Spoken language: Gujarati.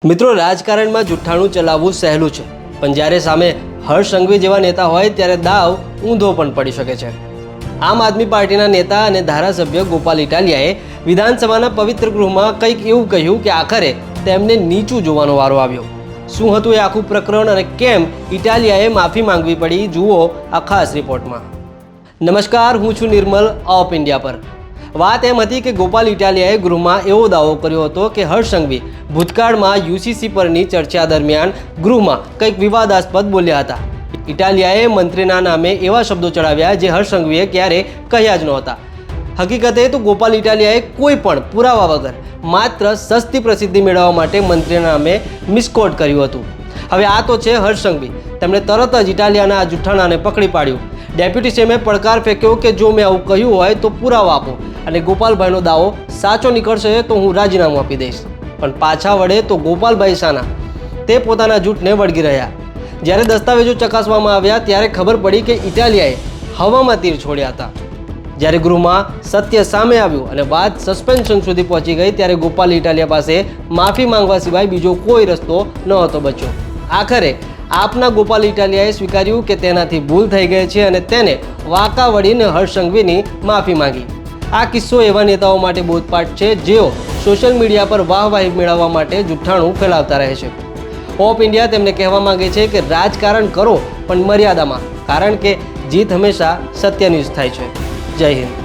મિત્રો, રાજકારણમાં જુઠ્ઠાણું ચલાવવું સહેલું છે, પણ જ્યારે સામે હર્ષ સંઘવી જેવા નેતા હોય ત્યારે દાવ ઊંધો પણ પડી શકે છે। આમ આદમી પાર્ટીના નેતા અને ધારાસભ્ય ગોપાલ ઇટાલિયાએ વિધાનસભાના પવિત્ર ગૃહમાં કંઈક એવું કહ્યું કે આખરે તેમને નીચું જોવાનો વારો આવ્યો। શું હતું એ આખું પ્રકરણ અને કેમ ઇટાલિયાએ માફી માંગવી પડી, જુઓ આ ખાસ રિપોર્ટમાં। નમસ્કાર, હું છું નિર્મલ ઓફ ઇન્ડિયા પર। વાત એમ હતી કે ગોપાલ ઇટાલિયાએ ગૃહમાં એવો દાવો કર્યો હતો કે હર્ષ સંઘવી ભૂતકાળમાં યુસીસી પરની ચર્ચા દરમિયાન ગૃહમાં કંઈક વિવાદાસ્પદ બોલ્યા હતા। ઇટાલિયાએ મંત્રીના નામે એવા શબ્દો ચડાવ્યા જે હર્ષ સંઘવીએ ક્યારે કહ્યા જ નહોતા। હકીકતે તો ગોપાલ ઇટાલિયાએ કોઈ પણ પુરાવા વગર માત્ર સસ્તી પ્રસિદ્ધિ મેળવવા માટે મંત્રીના નામે મિસકોટ કર્યું હતું। હવે આ તો છે હર્ષ સંઘવી, તેમણે તરત જ ઇટાલિયાના આ જુઠ્ઠાણાને પકડી પાડ્યું। ડેપ્યુટી સીએમે પડકાર ફેંક્યો કે જો મેં આવું કહ્યું હોય તો પુરાવા આપો, અને ગોપાલભાઈનો દાવો સાચો નીકળશે તો હું રાજીનામું આપી દઈશ। પણ પાછા વળે તો ગોપાલભાઈ સાના તે પોતાના જૂઠને વળગી રહ્યા। જ્યારે દસ્તાવેજો ચકાસવામાં આવ્યા ત્યારે ખબર પડી કે ઇટાલિયાએ હવામાં તીર છોડ્યા હતા। જ્યારે ગૃહમાં સત્ય સામે આવ્યું અને વાત સસ્પેન્શન સુધી પહોંચી ગઈ ત્યારે ગોપાલ ઇટાલિયા પાસે માફી માંગવા સિવાય બીજો કોઈ રસ્તો નહોતો બચ્યો। આખરે આપના ગોપાલ ઇટાલિયાએ સ્વીકાર્યું કે તેનાથી ભૂલ થઈ ગઈ છે અને તેને વાંકા વળીને હર્ષ સંઘવીની માફી માંગી। આ કિસ્સો એવા નેતાઓ માટે બોધપાઠ છે જેઓ સોશિયલ મીડિયા પર વાહવાહી મેળવવા માટે જુઠ્ઠાણું ફેલાવતા રહે છે। ઓફ ઇન્ડિયા તેમને કહેવા માંગે છે કે રાજકારણ કરો પણ મર્યાદામાં, કારણ કે જીત હંમેશા સત્યની જ થાય છે। જય હિન્દ।